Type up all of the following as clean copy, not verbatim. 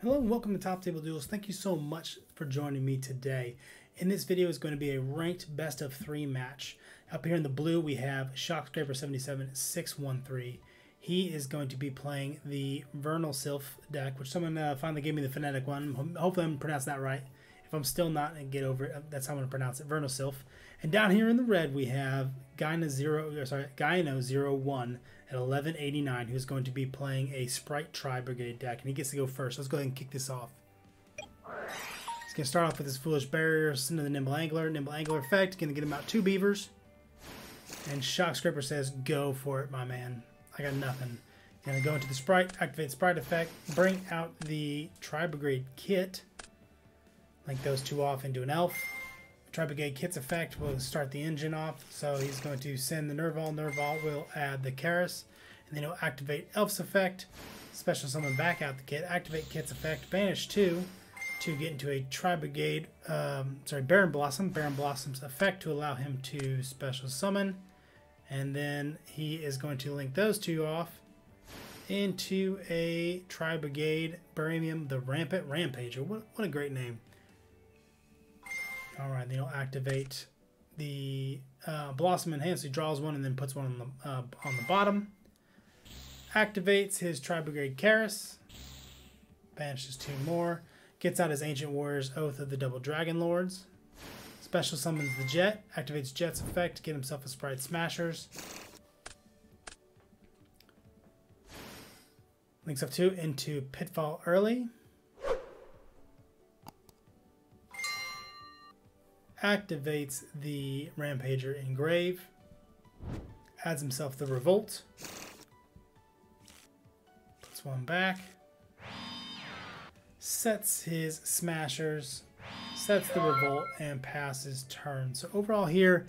Hello and welcome to Top Table Duels. Thank you so much for joining me today. In this video is going to be a ranked best of 3 match. Up here in the blue we have ScraperScraper77613. He is going to be playing the Vernusylph deck, which someone finally gave me the phonetic one. Hopefully I'm pronouncing that right. If I'm still not, and get over it, that's how I'm going to pronounce it, Vernusylph. And down here in the red we have Yugioh01 at 1189, who's going to be playing a Spright Tri-brigade deck, and he gets to go first. Let's go ahead and kick this off. He's going to start off with his Foolish Barrier, send to the Nimble Angler effect, going to get him out 2 beavers. And Shock Scraper says, go for it, my man. I got nothing. Going to go into the Spright, activate Spright effect, bring out the Tri-brigade kit, link those 2 off into an elf. Tri-brigade kit's effect will start the engine off, so he's going to send the Nerval. Nerval will add the Karis, and then he'll activate Elf's effect, special summon back out the kit, activate kit's effect, banish 2 to get into a Tri-brigade, Baron Blossom's effect to allow him to special summon, and then he is going to link those 2 off into a Tri-brigade Baramium, the Rampant Rampager. What a great name. Alright, then he'll activate the Blossom Enhance. He draws 1 and then puts 1 on the bottom. Activates his Tri-brigade Karis. Banishes 2 more. Gets out his Ancient Warrior's Oath of the Double Dragon Lords. Special summons the Jet. Activates Jet's effect to get himself a Spright Smashers. Links up 2 into Pitfall early. Activates the Rampager Engrave, adds himself the Revolt, puts 1 back, sets his Smashers, sets the Revolt, and passes turn. So overall here,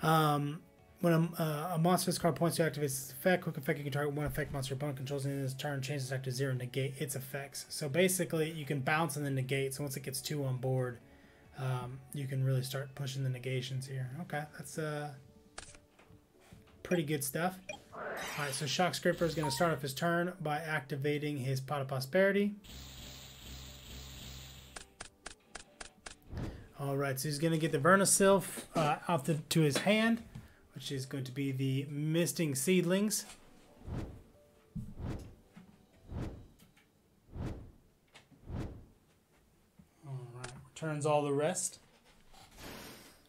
when a monster's card points to activate its effect, quick effect, you can target 1 effect monster your opponent controls in his turn, change its effect to 0, negate its effects. So basically you can bounce and then negate, so once it gets 2 on board, you can really start pushing the negations here. Okay, that's pretty good stuff. Alright, so Shock Scraper is going to start off his turn by activating his Pot of Prosperity. Alright, so he's going to get the Vernusylph out to his hand, which is going to be the Misting Seedlings. Turns all the rest.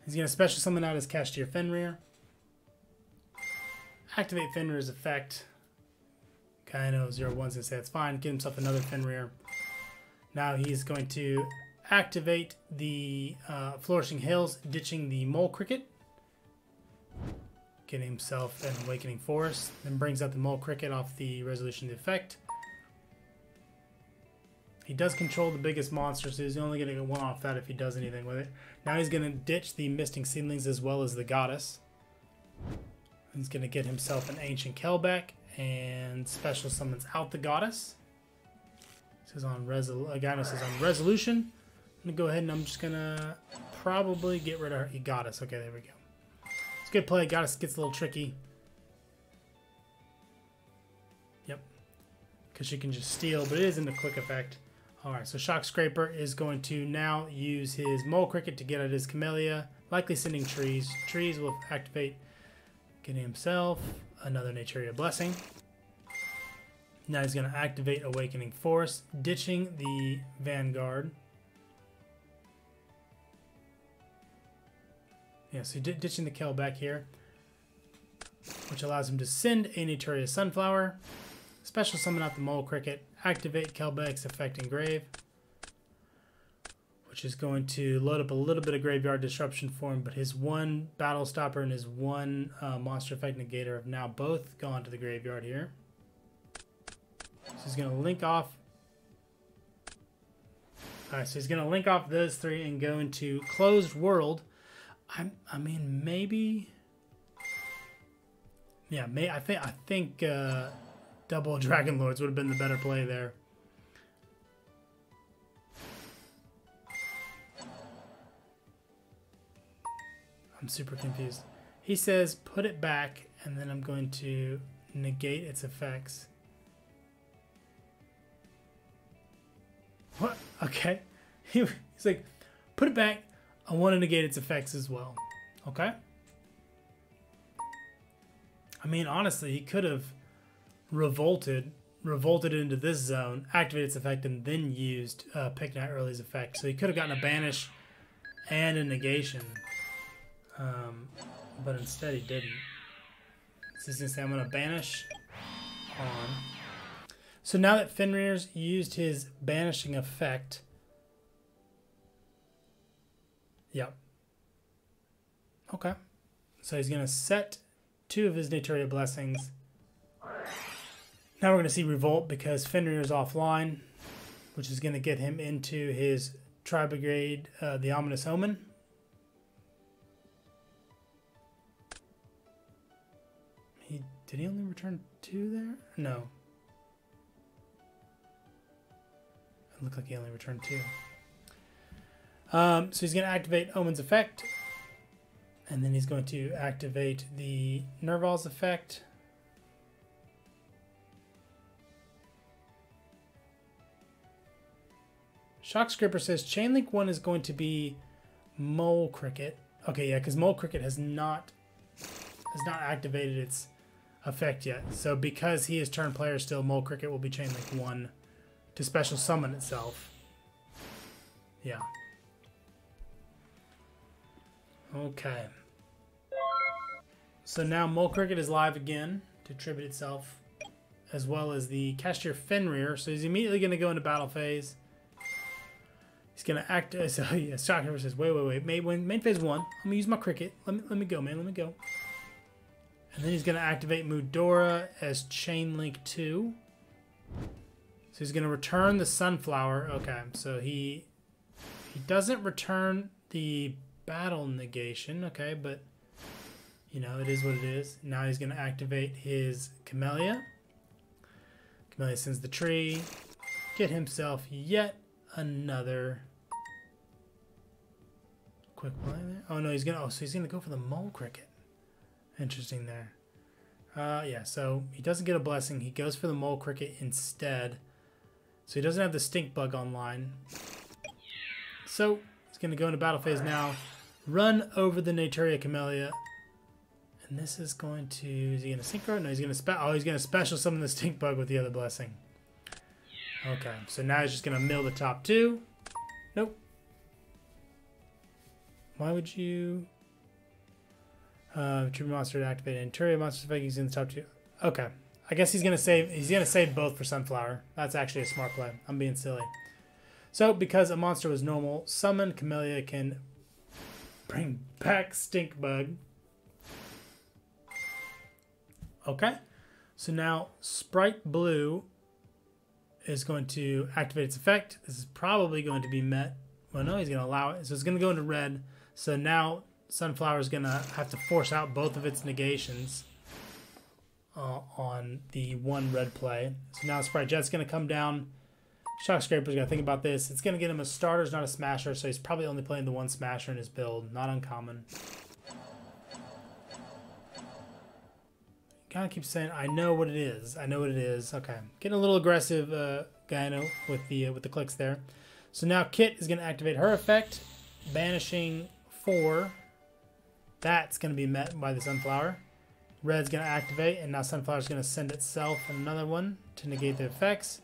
He's going to special summon out his Cashier Fenrir. Activate Fenrir's effect. Kaino 01's going to say it's fine. Get himself another Fenrir. Now he's going to activate the Flourishing Hills, ditching the Mole Cricket. Getting himself an Awakening Forest. Then brings out the Mole Cricket off the Resolution of the effect. He does control the biggest monster, so he's only going to get 1 off that if he does anything with it. Now he's going to ditch the Misting Seedlings as well as the Goddess. He's going to get himself an Ancient Kelbeck and special summons out the Goddess. This is on Goddess is on Resolution. I'm going to go ahead and I'm just going to probably get rid of her Goddess. Okay, there we go. It's a good play. Goddess gets a little tricky. Yep. Because she can just steal, but it isn't a quick effect. Alright, so Shock Scraper is going to now use his Mole Cricket to get at his Camellia, likely sending trees. Trees will activate, getting himself another Naturia Blessing. Now he's going to activate Awakening Force, ditching the Vanguard. Yeah, so ditching the Kelbeck here, which allows him to send a Naturia Sunflower. Special summon out the Mole Cricket, activate Kelbeck's effect Engrave, which is going to load up a little bit of graveyard disruption for him, but his 1 Battle Stopper and his 1 Monster Effect Negator have now both gone to the graveyard here. So he's going to link off. Alright, so he's going to link off those 3 and go into Closed World. I mean, maybe. Yeah, I think Double Dragon Lords would have been the better play there. I'm super confused. He says put it back, and then I'm going to negate its effects. What? Okay. He's like, put it back. I want to negate its effects as well. Okay. I mean, honestly, he could have revolted into this zone, activated its effect, and then used Pick Night Early's effect. So he could have gotten a banish and a negation. But instead he didn't. So he's going to say, I'm going to banish on. So now that Fenrir's used his banishing effect. Yep. Okay. So he's going to set 2 of his Naturia blessings. Now we're going to see Revolt because Fenrir is offline, which is going to get him into his Tri-brigade, the Ominous Omen. Did he only return 2 there? No. It looked like he only returned 2. So he's going to activate Omen's effect. And then he's going to activate the Nerval's effect. Shock Scraper says Chainlink 1 is going to be Mole Cricket. Okay, yeah, because Mole Cricket has not activated its effect yet. So because he is turn player still, Mole Cricket will be Chainlink 1 to special summon itself. Yeah. Okay. So now Mole Cricket is live again to tribute itself, as well as the Cashier Fenrir. So he's immediately going to go into battle phase. He's going to act. So yeah, Shocker says, wait. Main phase 1. I'm going to use my Cricket. Let me go, man. Let me go. And then he's going to activate Mudora as Chainlink 2. So he's going to return the Sunflower. Okay, so he doesn't return the battle negation. Okay, but you know, it is what it is. Now he's going to activate his Camellia. Camellia sends the tree. Get himself yet another quick play there. Oh no, he's going to. Oh, so he's going to go for the Mole Cricket. Interesting there. Yeah, so he doesn't get a blessing. He goes for the Mole Cricket instead. So he doesn't have the Stink Bug online. So he's going to go into battle phase now. Run over the Naturia Camellia. And this is going to... Is he going to Synchro? No, he's going to... he's going to special summon the Stink Bug with the other blessing. Okay, so now he's just going to mill the top 2. Nope. Why would you... Tribute monster to activate Naturia monster effect using the top 2. Okay. I guess he's gonna save both for Sunflower. That's actually a smart play. I'm being silly. So because a monster was normal, summon Camellia can bring back Stink Bug. Okay. So now Spright Blue is going to activate its effect. This is probably going to be met. Well, no, he's gonna allow it. So it's gonna go into red. So now Sunflower is going to have to force out both of its negations on the 1 red play. So now Spright Jet's going to come down. Shock Scraper's going to think about this. It's going to get him a starters, not a smasher, so he's probably only playing the 1 smasher in his build. Not uncommon. Kind of keeps saying, I know what it is. I know what it is. Okay. Getting a little aggressive, Gyno, with the clicks there. So now Kit is going to activate her effect, banishing 4. That's going to be met by the Sunflower. Red's going to activate, and now Sunflower's going to send itself another one to negate the effects.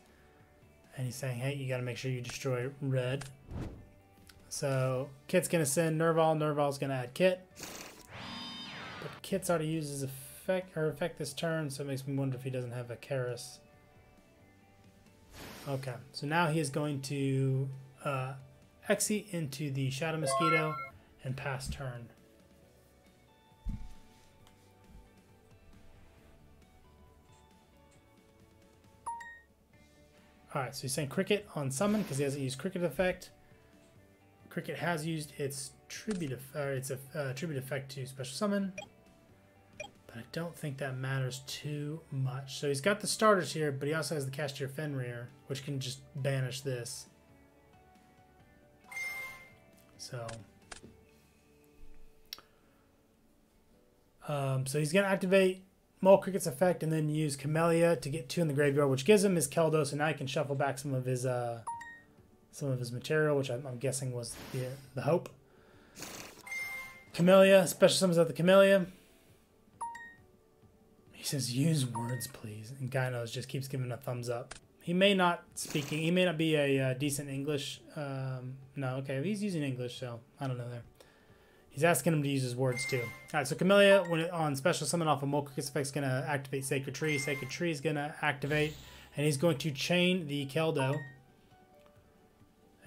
And he's saying, hey, you got to make sure you destroy Red. So Kit's going to send Nerval. Nerval's going to add Kit. But Kit's already used his effect this turn, so it makes me wonder if he doesn't have a Karis. Okay, so now he is going to exit into the Shadow Mosquito and pass turn. Alright, so he's saying Cricket on summon because he hasn't used Cricket effect. Cricket has used its tribute effect to special summon. But I don't think that matters too much. So he's got the starters here, but he also has the Cashier Fenrir, which can just banish this. So he's going to activate Mole Cricket's effect and then use Camellia to get 2 in the graveyard, which gives him his Keldo, so now he can shuffle back some of his some of his material, which I'm guessing was the hope. Camellia, special summons out the Camellia. He says, use words, please. And Gynos just keeps giving a thumbs up. He may not be a decent English. No, okay, he's using English, so I don't know there. He's asking him to use his words too. All right, so Camellia, when it, on special summon off a Mole Cricket's effect, is going to activate Sacred Tree. Sacred Tree is going to activate, and he's going to chain the Keldo.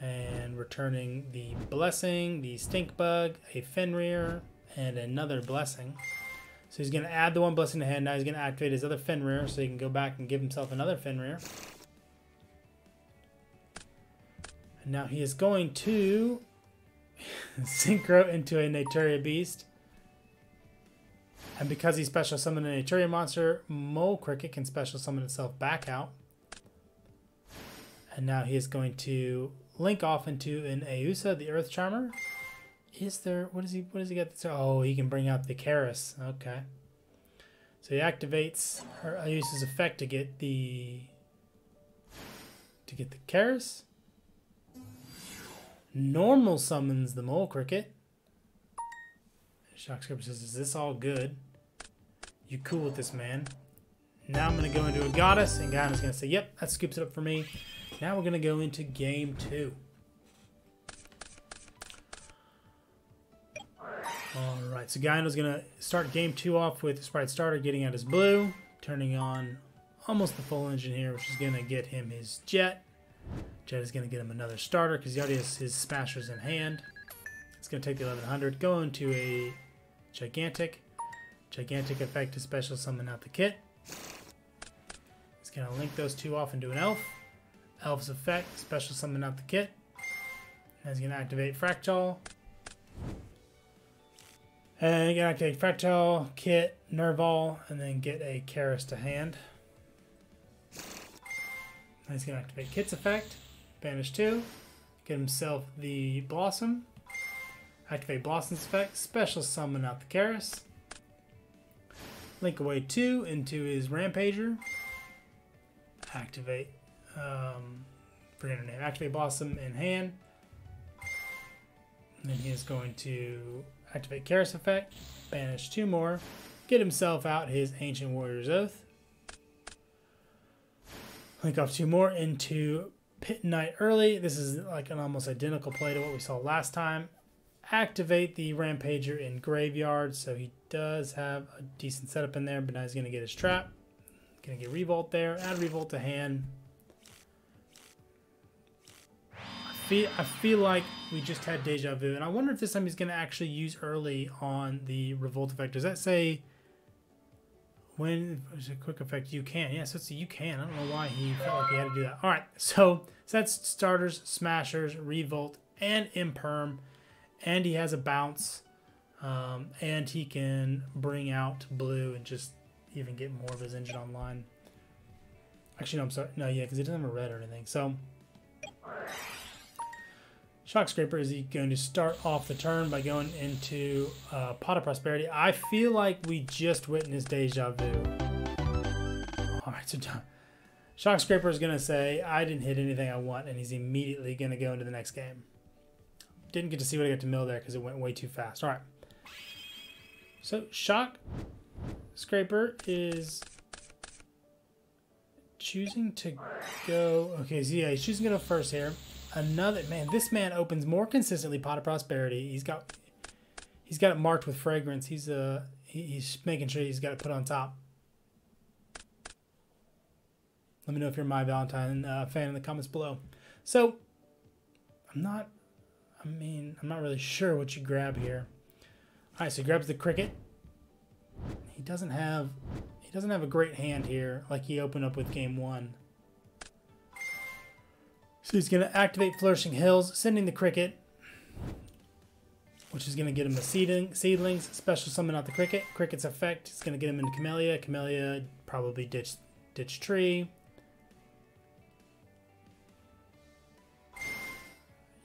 And returning the Blessing, the Stink Bug, a Fenrir, and another Blessing. So he's going to add the one Blessing to hand. Now he's going to activate his other Fenrir, so he can go back and give himself another Fenrir. And now he is going to synchro into a Naturia Beast. And because he special summoned a Naturia monster, Mole Cricket can special summon itself back out. And now he is going to link off into an Ausa, the Earth Charmer. Is there, what does he got? Oh, he can bring out the Karis. Okay. So he activates her Ausa's effect to get the Karis. Normal summons the Mole Cricket. Shock Scraper says, is this all good? You cool with this, man? Now I'm going to go into a Goddess, and Gyno's going to say, yep, that scoops it up for me. Now we're going to go into game 2. Alright, so Gyno's going to start game 2 off with Spright Starter getting out his blue, turning on almost the full engine here, which is going to get him his Jet. Jet is going to get him another starter because he already has his Smashers in hand. It's going to take the 1100, go into a Gigantic. Gigantic effect to special summon out the kit. It's going to link those two off into an Elf. Elf's effect, special summon out the kit. And he's going to activate Fractal. And you're going to activate Fractal, Kit, Nerval, and then get a Karis to hand. And he's going to activate Kit's effect, banish 2, get himself the Blossom. Activate Blossom's effect, special summon out the Karis. Link away 2 into his Rampager. Activate, forget her name, activate Blossom in hand. And then he is going to activate Karis effect, banish 2 more, get himself out his Ancient Warrior's Oath. Link off 2 more into Pit Knight early. This is like an almost identical play to what we saw last time. Activate the Rampager in Graveyard, so he does have a decent setup in there, but now he's going to get his trap. Going to get Revolt there, add Revolt to hand. I feel like we just had Deja Vu, and I wonder if this time he's going to actually use early on the Revolt effect. Does that say when is a quick effect you can? Yeah, so it's a you can. I don't know why he felt like he had to do that. All right, so that's starters, smashers, Revolt, and Imperm. And he has a bounce, and he can bring out blue and just even get more of his engine online. Actually, no, I'm sorry. No, yeah, because he doesn't have a red or anything. So, Shock Scraper, is he going to start off the turn by going into Pot of Prosperity? I feel like we just witnessed Deja Vu. All right, so Shock Scraper is going to say, I didn't hit anything I want, and he's immediately going to go into the next game. Didn't get to see what I got to mill there because it went way too fast. All right. So Shock Scraper is choosing to go. Okay, so yeah, he's choosing to go first here. Another man. This man opens more consistently Pot of Prosperity. He's got it marked with fragrance. He's making sure he's got it put on top. Let me know if you're my Valentine fan in the comments below. So I'm not really sure what you grab here. All right, so he grabs the Cricket. He doesn't have a great hand here like he opened up with game 1. So he's going to activate Flourishing Hills, sending the Cricket, which is going to get him the Seedlings, special summon out the Cricket. Cricket's effect is going to get him into Camellia. Camellia probably ditch Tree.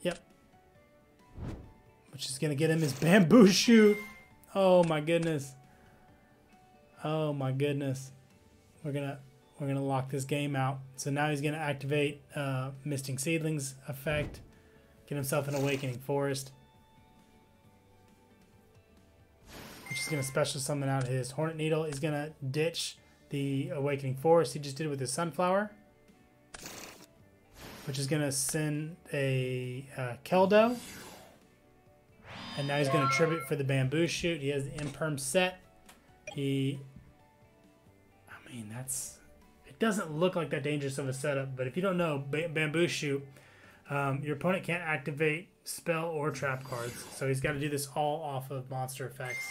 Yep. Which is going to get him his Bamboo Shoot. Oh my goodness. Oh my goodness. We're going we're going to lock this game out. So now he's going to activate Misting Seedlings effect, get himself an Awakening Forest, which is going to special summon out his Hornet Needle. He's going to ditch the Awakening Forest he just did with his Sunflower, which is going to send a Keldo. And now he's going to tribute for the Bamboo Shoot. He has the Imperm set. It doesn't look like that dangerous of a setup, but if you don't know, Bamboo Shoot, your opponent can't activate spell or trap cards. So he's got to do this all off of monster effects.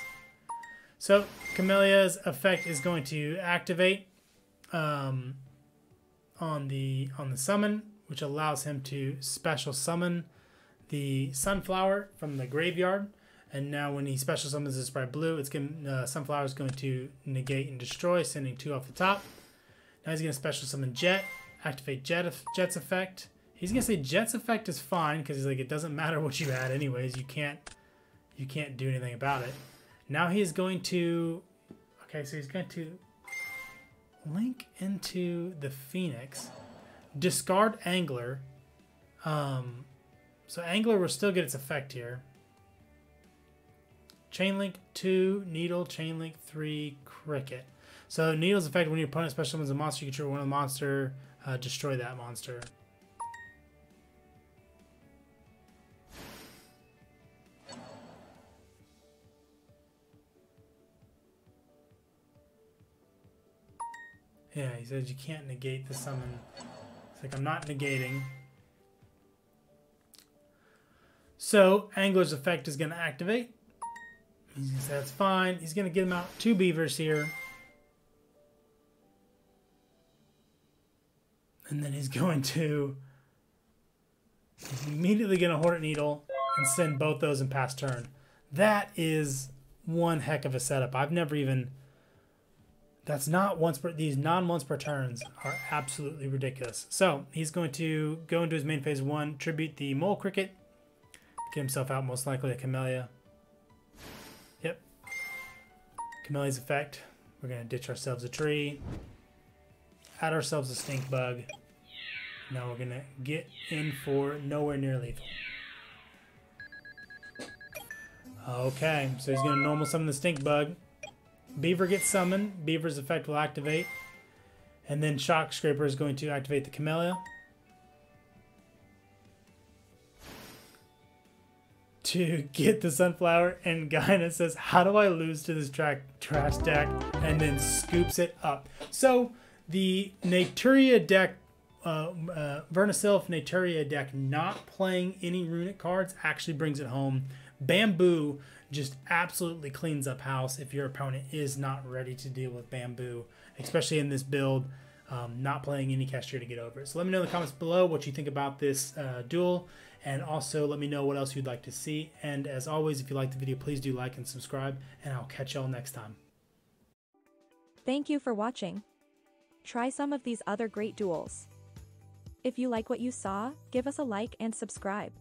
So Camellia's effect is going to activate on the summon, which allows him to special summon the Sunflower from the graveyard. And now when he special summons this Spright Blue, Sunflower is going to negate and destroy, sending 2 off the top. Now he's going to special summon Jet, activate Jet's effect. He's going to say Jet's effect is fine because he's like, it doesn't matter what you add anyways. You can't do anything about it. Now he is going to, okay, so he's going to link into the Phoenix, discard Angler. So Angler will still get its effect here. Chainlink 2, Needle, Chainlink 3, Cricket. So Needle's effect when your opponent special summons a monster, you control one of the monster, destroy that monster. Yeah, he says you can't negate the summon. It's like, I'm not negating. So Angler's effect is going to activate. He's going to say that's fine. He's going to get him out 2 beavers here. And then he's immediately going to Hornet Needle and send both those and pass turn. That is one heck of a setup. I've never even... That's not once per... These non-once per turns are absolutely ridiculous. So he's going to go into his main phase 1, tribute the Mole Cricket, get himself out most likely a Camellia. Yep. Camellia's effect. We're going to ditch ourselves a tree. Add ourselves a Stink Bug. Now we're going to get in for nowhere near lethal. Okay, so he's going to normal summon the Stink Bug. Beaver gets summoned. Beaver's effect will activate. And then Shock Scraper is going to activate the Camellia. To get the Sunflower, and Gaina says, how do I lose to this trash deck? And then scoops it up. So the Naturia deck, Vernusylph Naturia deck, not playing any runic cards actually brings it home. Bamboo just absolutely cleans up house if your opponent is not ready to deal with Bamboo, especially in this build, not playing any Cashier to get over it. So let me know in the comments below what you think about this duel, and also let me know what else you'd like to see. And as always, if you liked the video, please do like and subscribe, and I'll catch y'all next time. Thank you for watching. Try some of these other great duels. If you like what you saw, give us a like and subscribe.